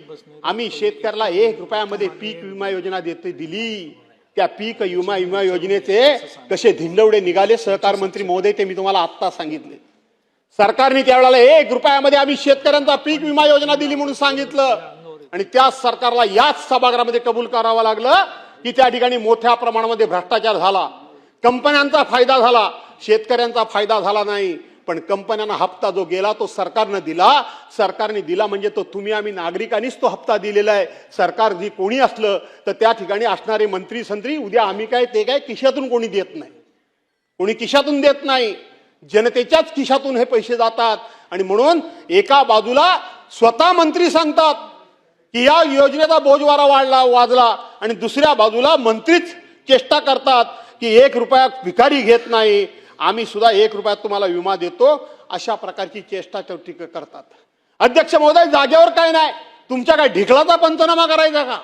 आम्ही शेतकऱ्याला 1 रुपयामध्ये पीक विमा योजना दिली. त्या पीक विमा योजनेचे कसे धिंडवडे निघाले सहकार मंत्री महोदय, ते मी तुम्हाला आत्ता सांगितले. सरकारने त्यावेळेला 1 रुपयामध्ये आम्ही शेतकऱ्यांचा पीक विमा योजना दिली म्हणून सांगितलं आणि त्याच सरकारला याच सभागृहामध्ये कबूल करावं लागलं की त्या ठिकाणी मोठ्या प्रमाणामध्ये भ्रष्टाचार झाला, कंपन्यांचा फायदा झाला, शेतकऱ्यांचा फायदा झाला नाही. पण कंपन्यांना हप्ता जो गेला तो सरकारने दिला म्हणजे तो तुम्ही आम्ही नागरिकांनीच तो हप्ता दिलेला आहे. सरकार जी कोणी असलं तर त्या ठिकाणी असणारे मंत्री संत्री उद्या आम्ही काय ते काय खिशातून कोणी देत नाही, कोणी खिशातून देत नाही, जनतेच्याच खिशातून हे पैसे जातात. आणि म्हणून एका बाजूला स्वतः मंत्री सांगतात की या योजनेचा बोजवारा वाजला आणि दुसऱ्या बाजूला मंत्रीच चेष्टा करतात की 1 रुपया भिकारी घेत नाही, आम्ही सुद्धा 1 रुपयात तुम्हाला विमा देतो, अशा प्रकारची चेष्टा टीका करतात. अध्यक्ष महोदय, जागेवर काय नाही, तुमच्या काय ढिकलाचा पंचनामा करायचा का?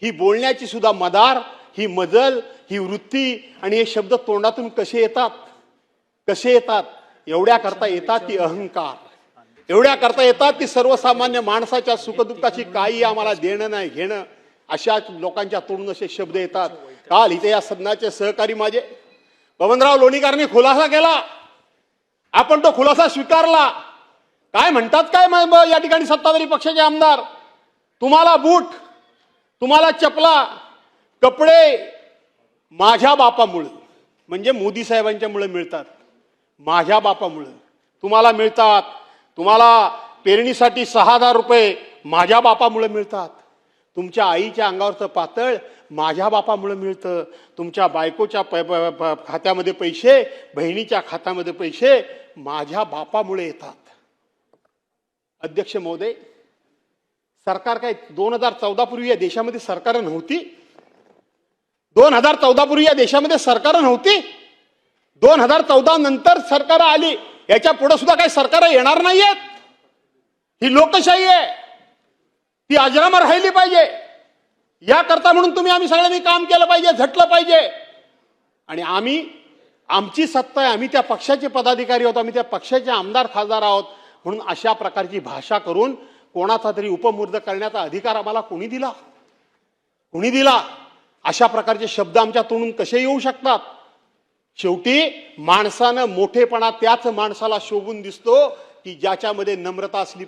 ही बोलण्याची सुद्धा मदार, ही मजल, ही वृत्ती आणि हे शब्द तोंडातून कसे येतात? एवढ्या करता येतात ती अहंकार, एवढ्या करता येतात की सर्वसामान्य माणसाच्या सुखदुःखाची काही आम्हाला देणं नाही घेणं, अशा लोकांच्या तोंडून असे शब्द येतात. काल इथे या सदनाचे सहकारी माझे बबनराव लोणीकरांनी खुलासा केला. आपण तो खुलासा स्वीकारला. काय म्हणतात काय या ठिकाणी सत्ताधारी पक्षाचे आमदार? तुम्हाला बूट, तुम्हाला चपला, कपडे माझ्या बापामुळे, म्हणजे मोदी साहेबांच्यामुळे मिळतात. माझ्या बापामुळे तुम्हाला मिळतात. तुम्हाला पेरणीसाठी 6,000 रुपये माझ्या बापामुळे मिळतात. तुमच्या आईच्या अंगावरचं पातळ माझ्या बापामुळे मिळतं. तुमच्या बायकोच्या खात्यामध्ये पैसे, बहिणीच्या खात्यामध्ये पैसे माझ्या बापामुळे येतात. अध्यक्ष महोदय, सरकार काय 2014 पूर्वी या देशामध्ये सरकार नव्हती? 2014 पूर्वी या देशामध्ये सरकार नव्हती? 2014 नंतर सरकार आली. याच्या पुढे सुद्धा काही सरकार येणार नाहीयेत. ही लोकशाही आहे, ती अजरामर राहिली पाहिजे. याकरता म्हणून आम्ही सगळ्यांनी काम केलं पाहिजे, झटलं पाहिजे. आणि आमची सत्ता आहे, आम्ही त्या पक्षाचे पदाधिकारी आहोत, आम्ही त्या पक्षाचे आमदार खासदार आहोत. म्हणून अशा प्रकारची भाषा करून कोणाचा तरी उपमुर्द करण्याचा अधिकार आम्हाला कोणी दिला? अशा प्रकारचे शब्द आमच्या तोंडून कसे येऊ शकतात? शेवटी माणसानं मोठेपणा त्याच माणसाला शोभून दिसतो की ज्याच्यामध्ये नम्रता असली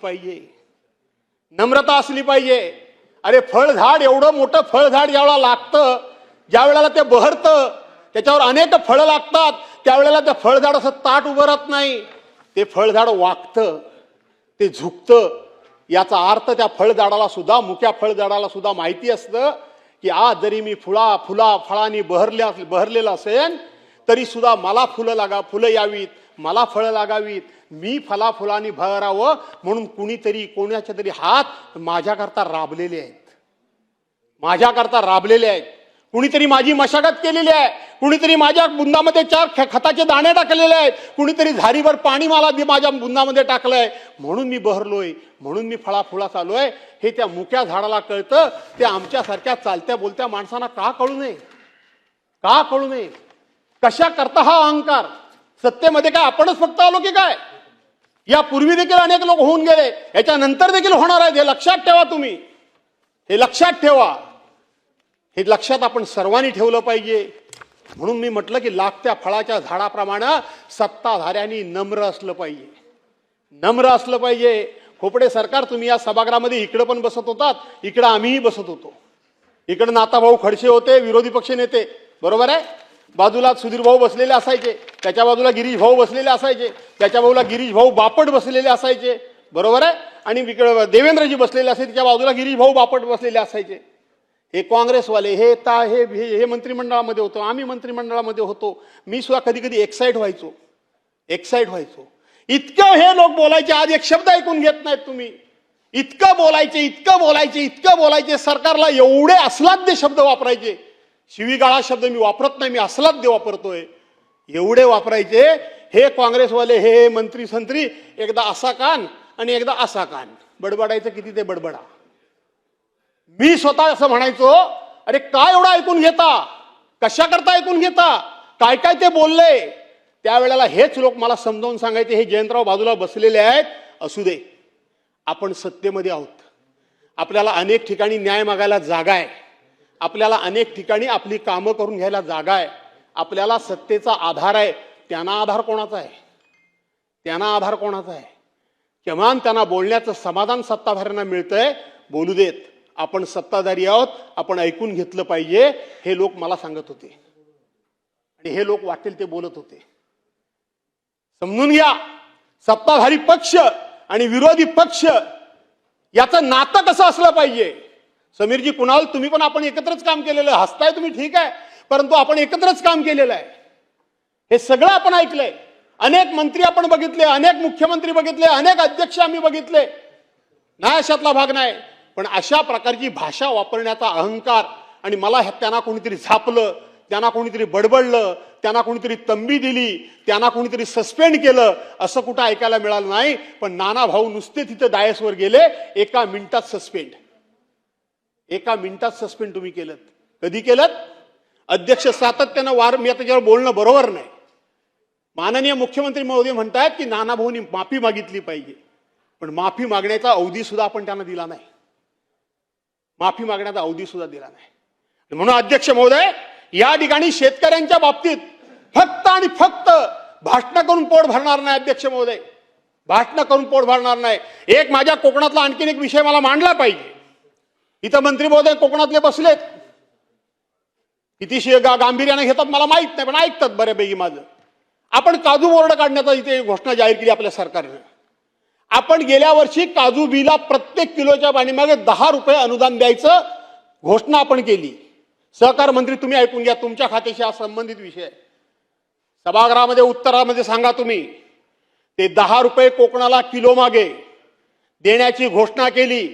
पाहिजे. अरे, फळझाड, एवढं मोठं फळझाड ज्यावेळेला लागतं, ज्या वेळेला ते बहरतं, त्याच्यावर अनेक फळं लागतात, त्यावेळेला ते फळझाड असं ताट उभं राहत नाही. ते फळझाड वाकतं, ते झुकतं. याचा अर्थ त्या फळझाडाला मुख्या फळझाडाला सुद्धा माहिती असतं की आज जरी मी फळांनी बहरलेलं असेल तरी सुद्धा मला फुलं यावीत, मला फळं लागावीत, मी फुलांनी भरावं म्हणून कुणीतरी कोणाच्या तरी हात माझ्याकरता राबलेले आहेत, माझ्याकरता राबलेले आहेत. कुणीतरी माझी मशागत केलेली आहे, कुणीतरी माझ्या बुंदामध्ये 4 खताचे दाणे टाकलेले आहेत, कुणीतरी झारीवर पाणी मला माझ्या बुंदामध्ये टाकलंय, म्हणून मी बहरलोय, म्हणून मी फळाफुलात आलोय. हे त्या मुक्या झाडाला कळतं, ते आमच्यासारख्या चालत्या बोलत्या माणसांना का कळू नये? का कळू नये? कशा करता हा अहंकार? सत्तेमध्ये काय आपणच फक्त आलो की काय? यापूर्वी देखील अनेक लोक होऊन गेले, याच्यानंतर देखील होणार आहेत. हे लक्षात ठेवा तुम्ही, हे लक्षात ठेवा. हे लक्षात आपण सर्वांनी ठेवलं पाहिजे. म्हणून मी म्हटलं की लागत्या फळाच्या झाडाप्रमाणे सत्ताधाऱ्यांनी नम्र असलं पाहिजे, नम्र असलं पाहिजे. खोपडे सरकार, तुम्ही या सभागृहामध्ये इकडे पण बसत होतात, इकडे आम्हीही बसत होतो. इकडे नाताभाऊ खडसे होते, विरोधी पक्ष नेते, बरोबर आहे. बाजूला सुधीर भाऊ बसलेले असायचे, त्याच्या बाजूला गिरीश भाऊ बसलेले असायचे, त्याच्या बाजूला गिरीश भाऊ बापट बसलेले असायचे, बरोबर आहे. आणि इकडे देवेंद्रजी बसलेले असायचे, त्याच्या बाजूला गिरीश भाऊ बापट बसलेले असायचे. हे काँग्रेसवाले हे मंत्रिमंडळामध्ये होतो, आम्ही मंत्रिमंडळामध्ये होतो. मी सुद्धा कधी कधी एक्साइट व्हायचो. इतकं हे लोक बोलायचे, आज एक शब्द ऐकून घेत नाहीत तुम्ही. इतकं बोलायचे, सरकारला एवढे अस्लाद्य शब्द वापरायचे. शिवीगाळा शब्द मी वापरत नाही, मी अस्लाद्य वापरतोय. एवढे वापरायचे हे काँग्रेसवाले, हे मंत्री संत्री. एकदा असा कान आणि एकदा असा कान, बडबडायचं किती ते बडबडा. मी स्वतः असं म्हणायचो, अरे काय एवढं ऐकून घेता, कशा करता ऐकून घेता, काय काय ते बोलले. त्यावेळेला हेच लोक मला समजावून सांगायचे, हे जयंतराव बाजूला बसलेले आहेत, असू दे, आपण सत्तेमध्ये आहोत, आपल्याला अनेक ठिकाणी न्याय मागायला जागा आहे, आपल्याला अनेक ठिकाणी आपली कामं करून घ्यायला जागा आहे, आपल्याला सत्तेचा आधार आहे. त्यांना आधार कोणाचा आहे? किमान त्यांना बोलण्याचं समाधान सत्ताधाऱ्यांना मिळतंय, बोलू देत. आपण सत्ताधारी आहोत, आपण ऐकून घेतलं पाहिजे, हे लोक मला सांगत होते आणि हे लोक वाटेल ते बोलत होते. समजून घ्या, सत्ताधारी पक्ष आणि विरोधी पक्ष याचं नातं कसं असलं पाहिजे. समीरजी, कुणाल, तुम्ही पण आपण एकत्रच काम केलेलं आहे. हसताय तुम्ही, ठीक आहे, परंतु आपण एकत्रच काम केलेलं आहे. हे सगळं आपण ऐकलंय. अनेक मंत्री आपण बघितले, अनेक मुख्यमंत्री बघितले, अनेक अध्यक्ष आम्ही बघितले, नाही अशातला भाग नाही. पण अशा प्रकारची भाषा वापरण्याचा अहंकार, आणि मला त्यांना कोणीतरी झापलं, त्यांना कोणीतरी बडबडलं, त्यांना कोणीतरी तंबी दिली, त्यांना कोणीतरी सस्पेंड केलं, असं कुठं ऐकायला मिळालं नाही. पण नाना भाऊ नुसते तिथं डायसवर गेले, 1 मिनिटात सस्पेंड. 1 मिनिटात सस्पेंड तुम्ही केलं. कधी केलं? अध्यक्ष सातत्यानं मी आता त्याच्यावर बोलणं बरोबर नाही. माननीय मुख्यमंत्री महोदय म्हणतात की नाना भाऊंनी माफी मागितली पाहिजे, पण माफी मागण्याचा अवधी सुद्धा आपण त्यांना दिला नाही. म्हणून अध्यक्ष महोदय, या ठिकाणी शेतकऱ्यांच्या बाबतीत फक्त आणि फक्त भाषण करून पोट भरणार नाही. अध्यक्ष महोदय, भाषण करून पोट भरणार नाही. एक माझ्या कोकणातला आणखीन एक विषय मला मांडला पाहिजे. इथं मंत्री महोदय कोकणातले बसलेत, किती गांभीर्याने घेतात मला माहित नाही, पण ऐकतात बऱ्यापैकी माझं. आपण काजू बोर्ड काढण्याचा इथे घोषणा जाहीर केली आपल्या सरकारने. आपण गेल्या वर्षी काजू बिला प्रत्येक किलोच्या पाणीमागे 10 रुपये अनुदान द्यायचं घोषणा आपण केली. सहकार मंत्री, तुम्ही ऐकून घ्या, तुमच्या खात्याशी हा संबंधित विषय. सभागृहामध्ये उत्तरामध्ये सांगा तुम्ही. ते 10 रुपये कोकणाला किलो मागे देण्याची घोषणा केली,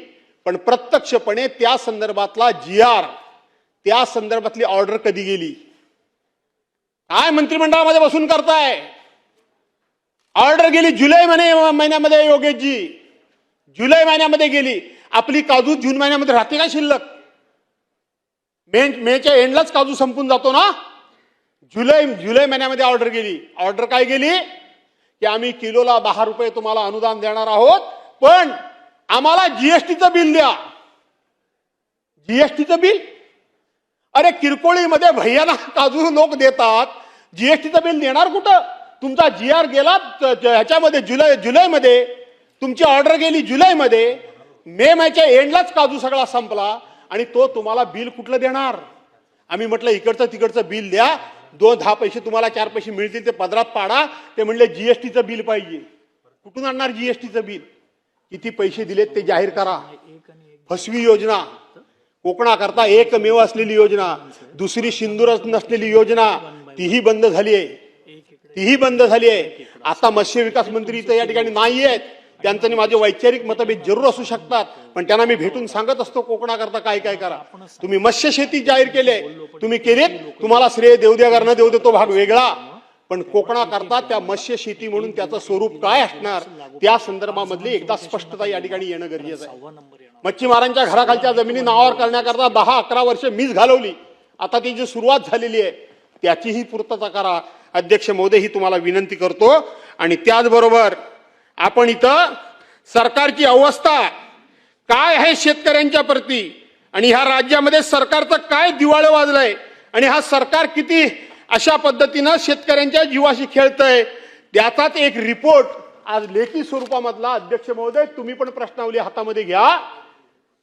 पण प्रत्यक्षपणे त्या संदर्भातला GR, त्या संदर्भातली ऑर्डर कधी गेली? काय मंत्रिमंडळामध्ये बसून करताय? ऑर्डर गेली जुलै महिन्यामध्ये. योगेशजी, जुलै महिन्यामध्ये गेली. आपली काजू जून महिन्यामध्ये राहते का शिल्लक? मेच्या एंडलाच काजू संपून जातो ना. जुलै महिन्यामध्ये ऑर्डर गेली. ऑर्डर काय गेली? की आम्ही किलोला 10 रुपये तुम्हाला अनुदान देणार आहोत, पण आम्हाला जीएसटीचं बिल द्या. जीएसटीचं बिल? अरे किरकोळीमध्ये भैयाला काजू लोक देतात, जीएसटीचं बिल देणार कुठं? तुमचा GR गेला ह्याच्यामध्ये जुलैमध्ये, तुमची ऑर्डर गेली जुलैमध्ये, मेच्या एंडलाच काजू सगळा संपला, आणि तो तुम्हाला बिल कुठलं देणार? आम्ही म्हटलं इकडचं तिकडचं बिल द्या, 10 पैसे तुम्हाला 4 पैसे मिळतील ते पदरात पाडा. ते म्हणले जीएसटीचं बिल पाहिजे. कुठून आणणार जीएसटीचं बिल? किती पैसे दिलेत ते जाहीर करा. फसवी योजना, कोकणाकरता एकमेव असलेली योजना, दुसरी सिंदूरच नसलेली योजना, तीही बंद झाली आहे. तीही बंद झाली आहे. आता मत्स्य विकास मंत्री इथं या ठिकाणी नाही आहेत. त्यांचं आणि माझे वैचारिक मतभेद जरूर असू शकतात, पण त्यांना मी भेटून सांगत असतो कोकणाकरता काय काय करा. तुम्ही मत्स्य शेती जाहीर केले, तुम्ही केलेत, तुम्हाला श्रेय देऊ द्या का न देऊ दे तो भाग वेगळा, पण कोकणाकरता त्या मत्स्य शेती म्हणून त्याचं स्वरूप काय असणार त्या संदर्भामधली एकदा स्पष्टता या ठिकाणी येणं गरजेचं आहे. मच्छीमारांच्या घराखालच्या जमिनी नावावर करण्याकरता 10-11 वर्ष मीच घालवली. आता ती जी सुरुवात झालेली आहे त्याचीही पूर्तता करा. अध्यक्ष महोदय, ही तुम्हाला विनंती करतो. आणि त्याचबरोबर आपण इथं सरकारची अवस्था काय आहे शेतकऱ्यांच्या प्रती आणि ह्या राज्यामध्ये सरकारचं काय दिवाळं वाजलंय आणि हा सरकार किती अशा पद्धतीनं शेतकऱ्यांच्या जीवाशी खेळतंय त्याचाच एक रिपोर्ट आज लेखी स्वरूपामधला. अध्यक्ष महोदय, तुम्ही पण प्रश्नावली हातामध्ये घ्या.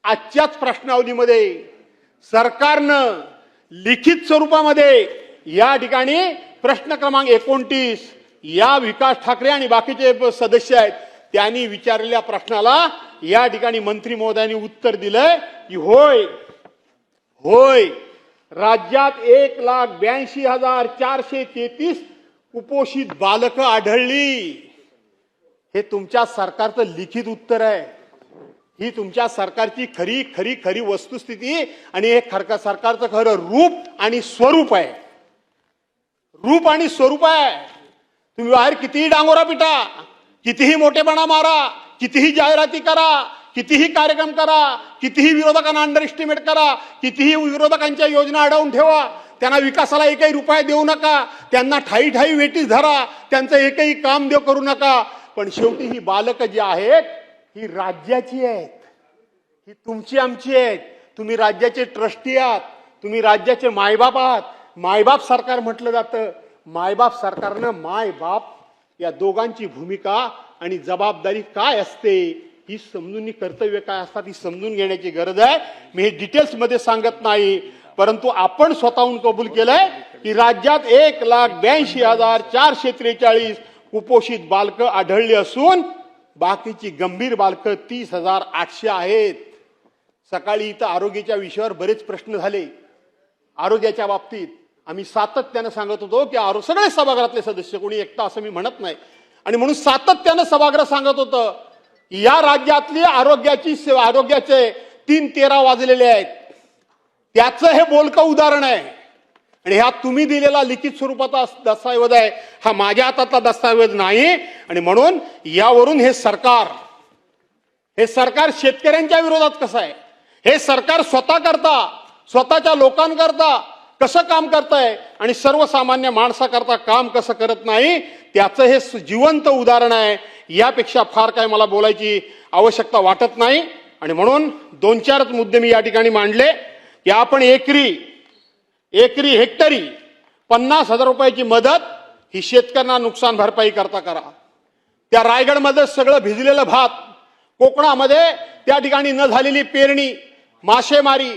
आजच्याच प्रश्नावलीमध्ये सरकारनं लिखित स्वरूपामध्ये या ठिकाणी प्रश्न क्रमांक 29 या विकास ठाकरे आणि बाकीचे सदस्य आहेत त्यांनी विचारलेल्या प्रश्नाला या ठिकाणी मंत्री महोदयांनी उत्तर दिलंय की होय होय राज्यात 1,82,433 कुपोषित बालकं आढळली. हे तुमच्या सरकारचं लिखित उत्तर आहे. ही तुमच्या सरकारची खरी खरी खरी वस्तुस्थिती आणि हे सरकारचं खरं रूप आणि स्वरूप आहे. रूप आणि स्वरूप आहे. तुम्ही बाहेर कितीही डांगोरा पिटा, कितीही मोठेपणा मारा, कितीही जाहिराती करा, कितीही कार्यक्रम करा, कितीही विरोधकांना अंडर एस्टिमेट करा, कितीही विरोधकांच्या योजना अडवून ठेवा, त्यांना विकासाला एकही रुपया देऊ नका, त्यांना ठाई ठाई वेटीस धरा, त्यांचं एकही काम देव करू नका, पण शेवटी ही बालकं जी आहेत ही राज्याची आहेत, ही तुमची आमची आहेत. तुम्ही राज्याचे ट्रस्टी आहात, तुम्ही राज्याचे मायबाप आहात. मायबाप सरकार म्हटलं जातं. मायबाप सरकारनं मायबाप या दोघांची भूमिका आणि जबाबदारी काय असते ही समजून, कर्तव्य काय असतात ही समजून घेण्याची गरज आहे. मी हे डिटेल्स मध्ये सांगत नाही, परंतु आपण स्वतःहून कबूल केलंय की राज्यात 1,82,443 कुपोषित बालकं आढळली असून बाकीची गंभीर बालकं 30,800 आहेत. सकाळी इथं आरोग्याच्या विषयावर बरेच प्रश्न झाले. आरोग्याच्या बाबतीत आम्ही सातत्यानं सांगत होतो की सगळे सभागृहातले सदस्य, कोणी एकटा असं मी म्हणत नाही, आणि म्हणून सातत्यानं सभागृह सांगत होतं की या राज्यातली आरोग्याचे 3-13 वाजलेले आहेत. त्याचं हे बोलकं उदाहरण आहे. आणि हा तुम्ही दिलेला लिखित स्वरूपाचा दस्तऐवज आहे, हा माझ्या हातातला दस्तऐवज नाही. आणि म्हणून यावरून हे सरकार शेतकऱ्यांच्या विरोधात कसं आहे, हे सरकार स्वतःच्या लोकांकरता कसं काम करताय आणि सर्वसामान्य माणसाकरता काम कसं करत नाही त्याचं हे जिवंत उदाहरण आहे. यापेक्षा फार काय मला बोलायची आवश्यकता वाटत नाही. आणि म्हणून 2-4 मुद्दे मी या ठिकाणी मांडले की आपण हेक्टरी 50,000 रुपयाची मदत ही शेतकऱ्यांना नुकसान भरपाई करता करा. त्या रायगडमध्ये सगळं भिजलेलं भात, कोकणामध्ये त्या ठिकाणी न झालेली पेरणी, मासेमारी,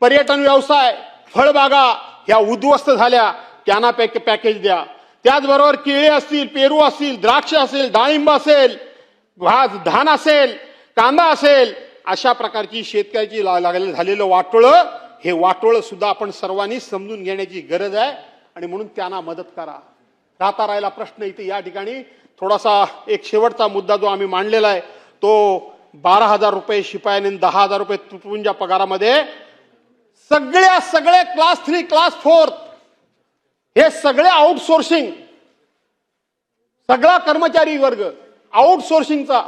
पर्यटन व्यवसाय, फळबागा ह्या उद्ध्वस्त झाल्या, त्यांना पॅकेज द्या. त्याचबरोबर केळी असतील, पेरू असतील, द्राक्ष असेल, डाळिंब असेल, धान असेल, कांदा असेल, अशा प्रकारची शेतकऱ्याची झालेलं वाटोळं, हे वाटोळं सुद्धा आपण सर्वांनी समजून घेण्याची गरज आहे. आणि म्हणून त्यांना मदत करा. राहता राहिला प्रश्न इथे या ठिकाणी थोडासा एक शेवटचा मुद्दा जो आम्ही मांडलेला आहे तो 12,000 रुपये शिपायाने 10,000 रुपये तुटपुंजा पगारामध्ये सगळे क्लास 3 क्लास 4 हे सगळे आउटसोर्सिंग, सगळा कर्मचारी वर्ग आउटसोर्सिंगचा.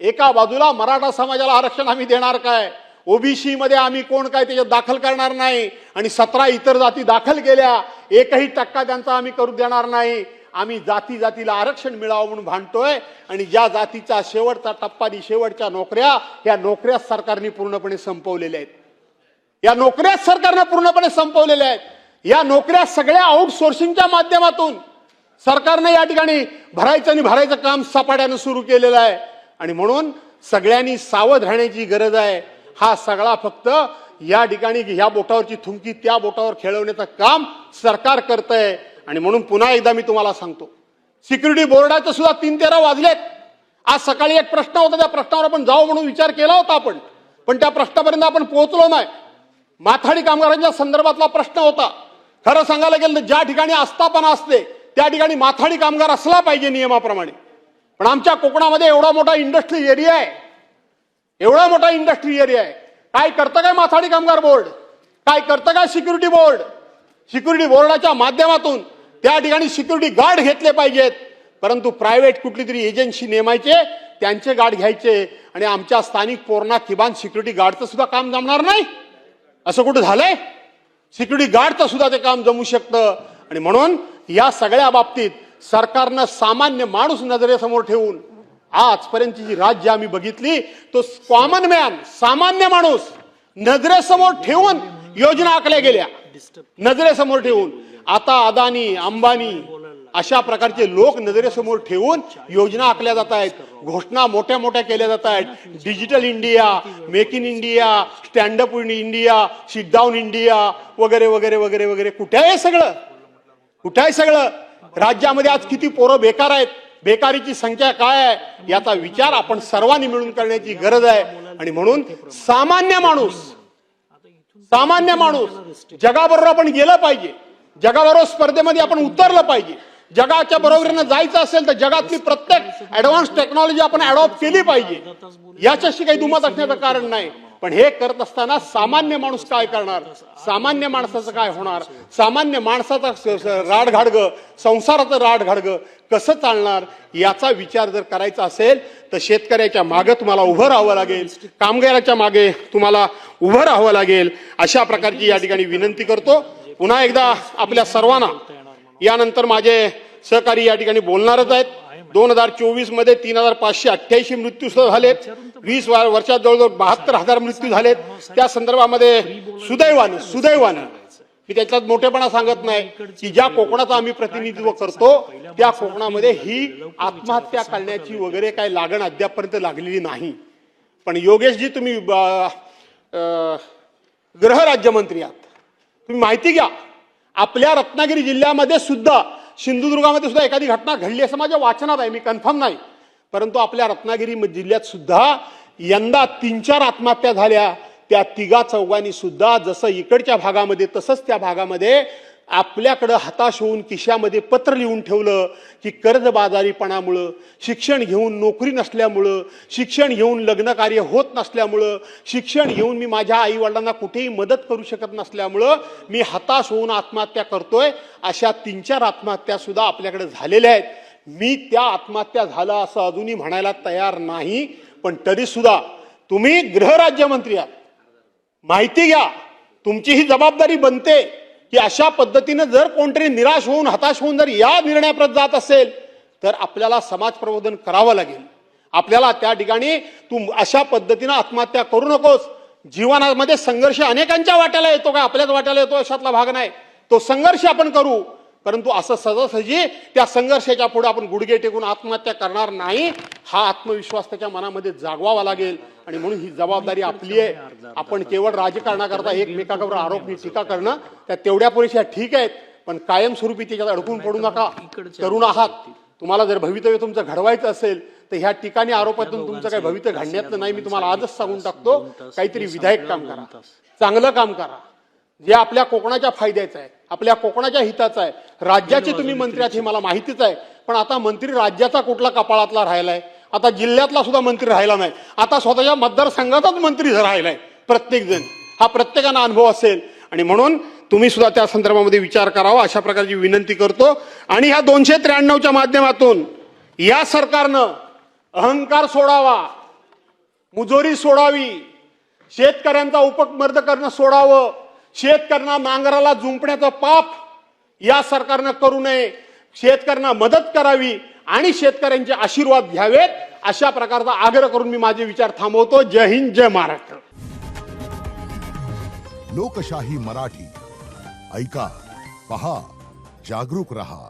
एका बाजूला मराठा समाजाला आरक्षण आम्ही देणार काय, ओबीसी मध्ये आम्ही कोण काय त्याच्यात दाखल करणार नाही, आणि 17 इतर जाती दाखल केल्या, 1% त्यांचा आम्ही करू देणार नाही. आम्ही जातीला आरक्षण मिळावं म्हणून भांडतोय. आणि ज्या जातीचा शेवटचा टप्पा आणि शेवटच्या नोकऱ्या, ह्या नोकऱ्या सरकारने पूर्णपणे संपवलेल्या आहेत. या नोकऱ्या सरकारने पूर्णपणे संपवलेल्या आहेत. या नोकऱ्या सगळ्या आउटसोर्सिंगच्या माध्यमातून सरकारने या ठिकाणी भरायचं काम सपाट्यानं सुरू केलेलं आहे. आणि म्हणून सगळ्यांनी सावध राहण्याची गरज आहे. हा सगळा फक्त या ठिकाणी ह्या बोटावरची थुंकी त्या बोटावर खेळवण्याचं काम सरकार करतंय. आणि म्हणून पुन्हा एकदा मी तुम्हाला सांगतो, सिक्युरिटी बोर्डाचं सुद्धा 3-13 वाजलेत. आज सकाळी एक प्रश्न होता, त्या प्रश्नावर आपण जाऊ म्हणून विचार केला होता पण त्या प्रश्नापर्यंत आपण पोहोचलो नाही. माथाडी कामगारांच्या संदर्भातला प्रश्न होता. खरं सांगायला गेलं ज्या ठिकाणी आस्थापना असते त्या ठिकाणी माथाडी कामगार असला पाहिजे नियमाप्रमाणे. पण आमच्या कोकणामध्ये एवढा मोठा इंडस्ट्रियल एरिया आहे, एवढा मोठा इंडस्ट्रियल एरिया आहे. काय करतं काय माथाडी कामगार बोर्ड, काय करतं काय सिक्युरिटी बोर्ड? सिक्युरिटी बोर्डाच्या माध्यमातून त्या ठिकाणी सिक्युरिटी गार्ड घेतले पाहिजेत, परंतु प्रायव्हेट कुठली तरी एजन्सी नेमायचे, त्यांचे गार्ड घ्यायचे आणि आमच्या स्थानिक पोरणा किमान सिक्युरिटी गार्डचं सुद्धा काम जमणार नाही. असं कुठं झालंय? सिक्युरिटी गार्डचं सुद्धा ते काम जमू शकतं. आणि म्हणून या सगळ्या बाबतीत सरकारनं सामान्य माणूस नजरेसमोर ठेवून आजपर्यंतची जी राज्य आम्ही बघितली, तो कॉमन मॅन, सामान्य माणूस नजरेसमोर ठेवून योजना आखल्या गेल्या, नजरेसमोर ठेवून. आता अदानी, अंबानी अशा प्रकारचे लोक नजरेसमोर ठेवून योजना आखल्या जात आहेत, घोषणा मोठ्या मोठ्या केल्या जात आहेत. Digital India, make in India, stand up India, sit down India वगैरे वगैरे वगैरे वगैरे. कुठे आहे सगळं? कुठे आहे सगळं? राज्यामध्ये आज किती पोरं बेकार आहेत, बेकारीची संख्या काय आहे, याचा विचार आपण सर्वांनी मिळून करण्याची गरज आहे. आणि म्हणून सामान्य माणूस जगाबरोबर आपण गेलं पाहिजे, जगाबरोबर स्पर्धेमध्ये आपण उतरलं पाहिजे. जगाच्या बरोबरीनं जायचं असेल तर जगातली प्रत्येक ऍडव्हान्स टेक्नॉलॉजी आपण अडॉप्ट केली पाहिजे, याच्याशी काही दुमत असण्याचं कारण नाही. पण हे करत असताना सामान्य माणूस काय करणार, सामान्य माणसाचं काय होणार, सामान्य माणसाचा राडघाडगं, संसाराचं राडघाडगं कसं चालणार, याचा विचार जर करायचा असेल तर शेतकऱ्याच्या मागे तुम्हाला उभं राहावं लागेल, कामगाराच्या मागे तुम्हाला उभं राहावं लागेल. अशा प्रकारची या ठिकाणी विनंती करतो. पुन्हा एकदा आपल्या सर्वांना, यानंतर माझे सहकारी या ठिकाणी बोलणारच आहेत. 2024 मध्ये 3588 मृत्यू झालेत, 20 वर्षात जवळजवळ 72,000 मृत्यू झालेत. त्या संदर्भामध्ये सुदैवानं मी त्याच्यात मोठेपणा सांगत नाही की ज्या कोकणाचं आम्ही प्रतिनिधित्व करतो त्या कोकणामध्ये ही आत्महत्या करण्याची वगैरे काही लागण अद्यापपर्यंत लागलेली नाही. पण योगेशजी, तुम्ही गृह राज्यमंत्री आहात, तुम्ही माहिती घ्या, आपल्या रत्नागिरी जिल्ह्यामध्ये सुद्धा, सिंधुदुर्गामध्ये सुद्धा एखादी घटना घडली असं माझ्या वाचनात आहे, मी कन्फर्म नाही, परंतु आपल्या रत्नागिरी जिल्ह्यात सुद्धा यंदा 3-4 आत्महत्या झाल्या. त्या 3-4 सुद्धा जसं इकडच्या भागामध्ये तसंच त्या भागामध्ये आपल्याकडं हताश होऊन खिशामध्ये पत्र लिहून ठेवलं की कर्जबाजारीपणामुळं, शिक्षण घेऊन नोकरी नसल्यामुळं, शिक्षण घेऊन लग्न कार्य होत नसल्यामुळं, शिक्षण घेऊन मी माझ्या आई वडिलांना कुठेही मदत करू शकत नसल्यामुळं मी हताश होऊन आत्महत्या करतोय. अशा 3-4 आत्महत्या सुद्धा आपल्याकडे झालेल्या आहेत. मी त्या आत्महत्या झाला असं अजूनही म्हणायला तयार नाही, पण तरी सुद्धा तुम्ही गृहराज्यमंत्री आहात, माहिती घ्या, तुमची ही जबाबदारी बनते की अशा पद्धतीने जर कोणतरी निराश होऊन, हताश होऊन जर या निर्णयाप्रत जात असेल तर आपल्याला समाज प्रबोधन करावं लागेल. आपल्याला त्या ठिकाणी तू अशा पद्धतीने आत्महत्या करू नकोस. जीवनामध्ये संघर्ष अनेकांच्या वाट्याला येतो, का आपल्याच वाट्याला येतो अशातला भाग नाही. तो संघर्ष आपण करू, परंतु असं सहजासहजी त्या संघर्षाच्या पुढे आपण गुडघे टेकून आत्महत्या करणार नाही. हा आत्मविश्वास त्याच्या मनामध्ये जागवावा लागेल. आणि म्हणून ही जबाबदारी आपली आहे. आपण केवळ राजकारणाकरता एकमेकांवर आरोप टीका करणं त्या तेवढ्या पुरेशा ठीक आहेत, पण कायमस्वरूपी त्याच्यात अडकून पडू नका. तरुण आहात, तुम्हाला जर भवितव्य तुमचं घडवायचं असेल तर ह्या ठिकाणी आरोपातून तुमचं काही भवितव्य घडण्यातलं नाही. मी तुम्हाला आजच सांगून टाकतो, काहीतरी विधायक काम करा, चांगलं काम करा, जे आपल्या कोकणाच्या फायद्याचं आहे, आपल्या कोकणाच्या हिताचं आहे. राज्याचे तुम्ही मंत्री आहात हे मला माहितीच आहे, पण आता मंत्री राज्याचा कुठला कपाळातला राहिलाय, आता जिल्ह्यातला सुद्धा मंत्री राहिला नाही, आता स्वतःच्या मतदारसंघाचाच मंत्री राहिलाय प्रत्येक जण. हा प्रत्येकाला अनुभव असेल आणि म्हणून तुम्ही सुद्धा त्या संदर्भामध्ये विचार करावा, अशा प्रकारची विनंती करतो. आणि ह्या 293च्या माध्यमातून या सरकारनं अहंकार सोडावा, मुजोरी सोडावी, शेतकऱ्यांचा उपमर्द करणं सोडावं, शेतकऱ्यांना नांगराला जुंपण्याचं पाप या सरकारनं करू नये, शेतकऱ्यांना मदत करावी आणि शेतकऱ्यांचे आशीर्वाद घ्यावेत, अशा प्रकारचा आग्रह करून मी माझे विचार थांबवतो. जय हिंद, जय महाराष्ट्र. लोकशाही मराठी ऐका, पहा, जागरूक रहा.